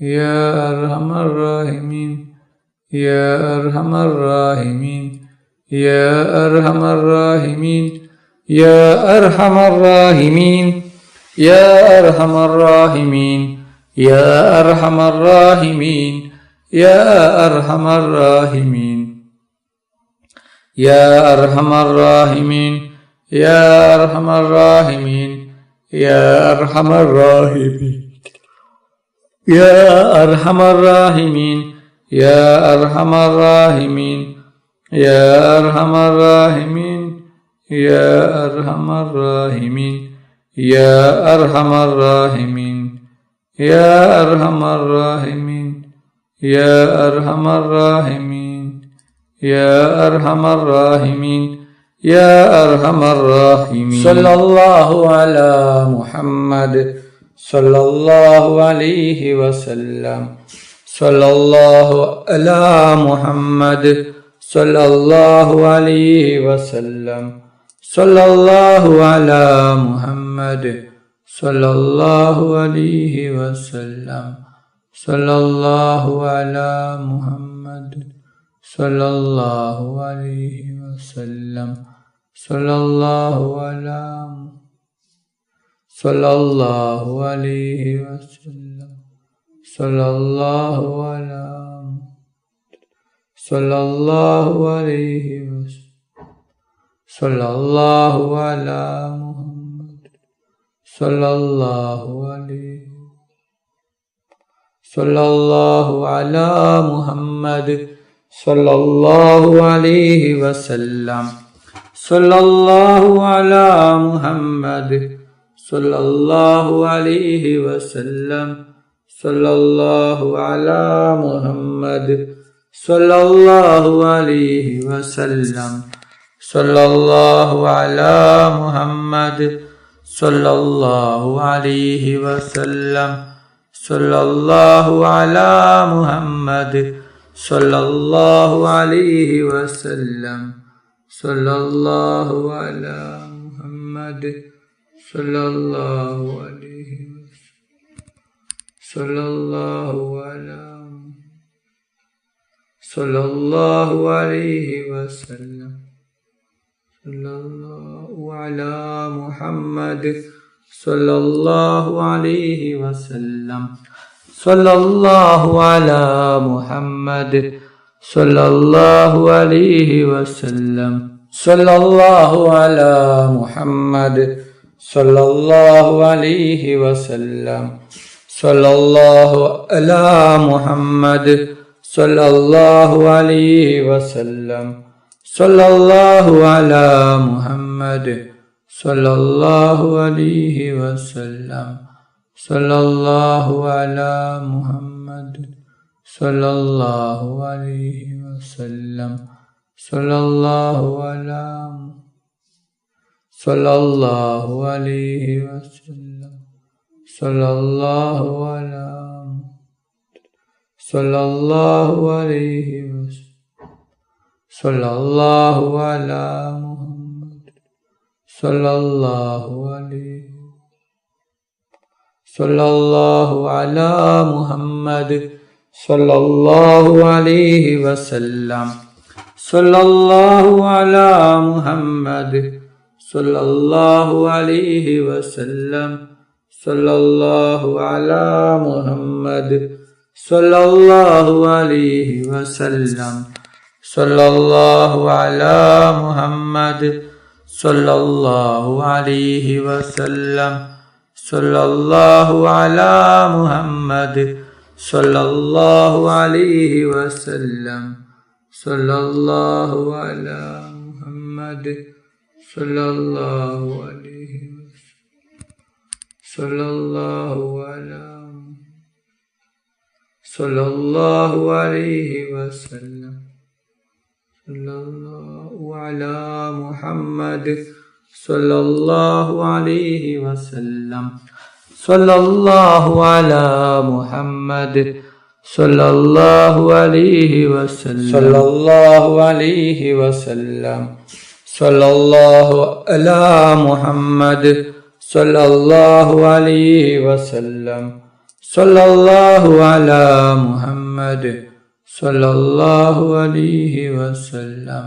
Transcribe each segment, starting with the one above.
يا أرحم الراحمين يا أرحم الراحمين يا أرحم الراحمين يا أرحم الراحمين يا أرحم الراحمين يا أرحم الراحمين يا أرحم الراحمين يا أرحم الراحمين يا أرحم الراحمين يا أرحم الراحمين يا أرحم الراحمين يا أرحم الراحمين يا أرحم الراحمين يا أرحم الراحمين يا أرحم الراحمين يا أرحم الراحمين يا أرحم الراحمين يا أرحم الراحمين يا أرحم الراحمين صلى الله على محمد صلى الله عليه وسلم صلى الله على محمد صلى الله عليه وسلم صلى الله على محمد صلى الله عليه وسلم صلى الله على محمد صلى الله عليه وسلم صلى الله على صلى الله عليه وسلم صلى الله على صلى الله عليه وسلم صلى الله على محمد صلى الله عليه صلى الله على محمد صلى الله عليه وسلم صلى الله على محمد صلى الله عليه وسلم صلى الله على محمد صلى الله عليه وسلم صلى الله على محمد صلى الله عليه وسلم صلى الله على محمد صلى الله عليه وسلم صلى الله على محمد صلى الله عليه وسلم صلى الله على صلى الله عليه وسلم صلى الله على محمد صلى الله عليه وسلم صلى الله على محمد صلى الله عليه وسلم صلى الله على محمد صلى الله عليه وسلم صلى الله على محمد صلى الله عليه وسلم صلى الله على محمد صلى الله عليه وسلم صلى الله على محمد صلى الله عليه وسلم صلى الله على صلى الله عليه وسلم صلى الله على صلى الله عليه وسلم صلى الله على محمد صلى الله عليه صلى الله على محمد صلى الله عليه وسلم صلى الله على محمد صلى الله عليه وسلم صلى الله على محمد صلى الله عليه وسلم صلى الله على محمد صلى الله عليه وسلم صلى الله على محمد صلى الله عليه وسلم صلى الله على محمد صلى الله عليه وسلم صلى الله على صلى الله عليه وسلم صلى الله على محمد صلى الله عليه وسلم صلى الله على محمد صلى الله عليه وسلم صلى الله عليه وسلم صلى الله على محمد صلى الله عليه وسلم صلى الله على محمد صلى الله عليه وسلم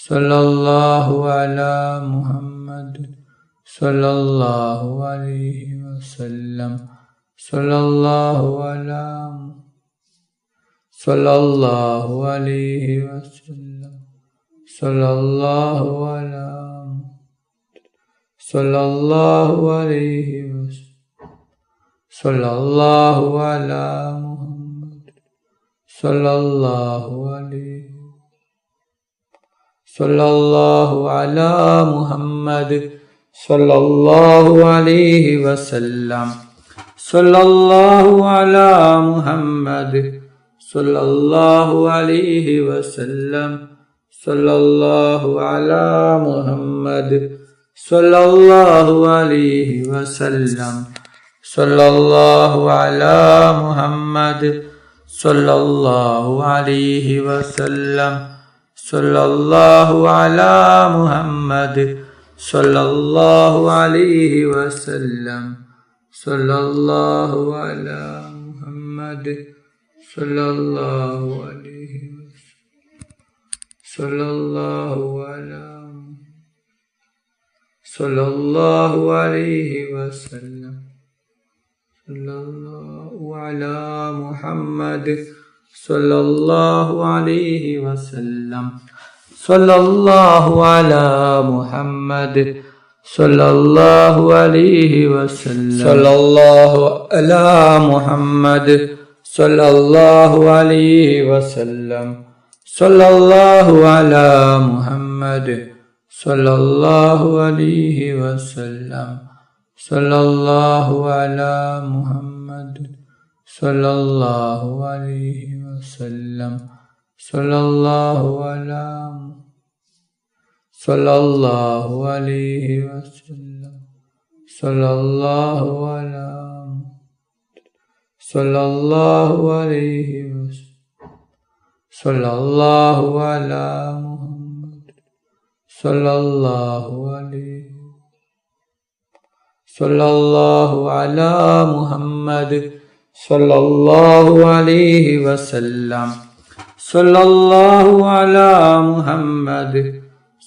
صلى الله على محمد صلى الله عليه وسلم صلى الله على صلى الله عليه وسلم صلى الله على صلى الله عليه وسلم صلى الله على محمد صلى الله عليه صلى الله على محمد صلى الله عليه وسلم صلى الله على محمد صلى الله عليه وسلم صلى الله على محمد صلى الله عليه وسلم صلى الله على محمد صلى الله عليه وسلم صلى الله على محمد صلى الله عليه وسلم صلى الله على محمد صلى الله عليه وسلم صلى الله على صلى الله عليه وسلم صلى الله على محمد صلى الله عليه وسلم صلى الله على محمد صلى الله عليه وسلم صلى الله على محمد صلى الله عليه وسلم صلى الله على محمد صلى الله عليه وسلم صلى الله على محمد صلى الله عليه وسلم صلى الله على صلى الله عليه وسلم صلى الله على صلى الله عليه وسلم صلى الله على محمد صلى الله عليه صلى الله على محمد صلى الله عليه وسلم صلى الله على محمد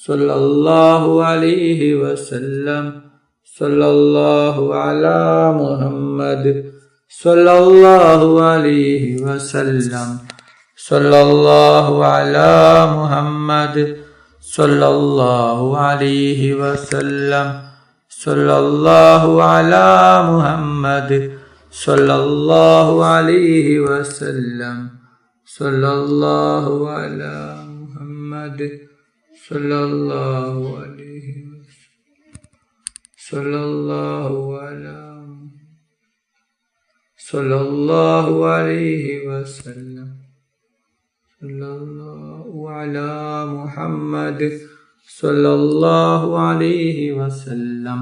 صلى الله عليه وسلم صلى الله على محمد صلى الله عليه وسلم صلى الله على محمد صلى الله عليه وسلم صلى الله على محمد صلى الله عليه وسلم صلى الله على محمد صلى الله عليه وسلم صلى الله على صلى الله عليه وسلم صلى الله على محمد صلى الله عليه وسلم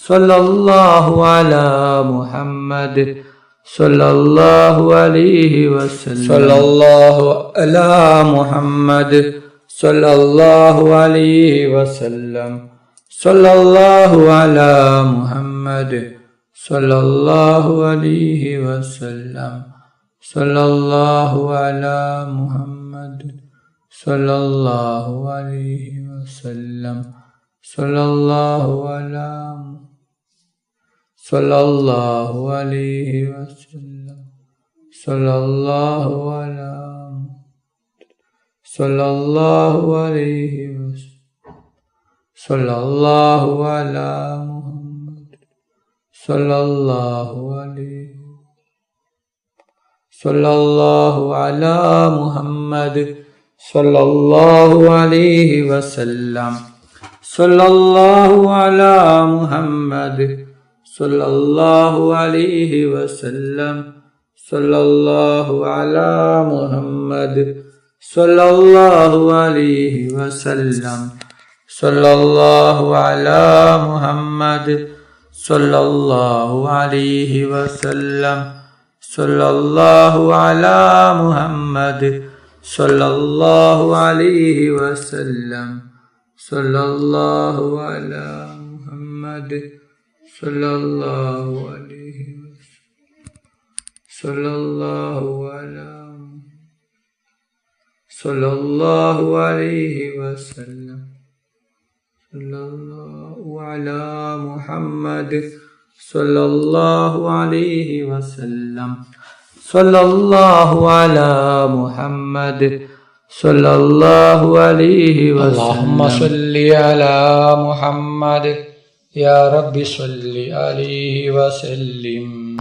صلى الله على محمد صلى الله عليه وسلم صلى الله على محمد صلى الله عليه وسلم صلى الله على محمد صلى الله عليه وسلم صلى الله على محمد صلى الله عليه وسلم صلى الله على صلى الله عليه وسلم صلى الله على صلى الله عليه وسلم صلى الله على محمد صلى الله عليه صلى الله على محمد صلى الله عليه وسلم صلى الله على محمد صلى الله عليه وسلم صلى الله على محمد صلى الله عليه وسلم صلى الله على محمد صلى الله عليه وسلم صلى الله على محمد صلى الله عليه وسلم صلى الله على محمد صلى الله عليه وسلم صلى الله عليه وسلم صلى الله على محمد صلى الله عليه وسلم صلى الله على محمد صلى الله عليه وسلم اللهم صل على محمد يا رب صل عليه وسلم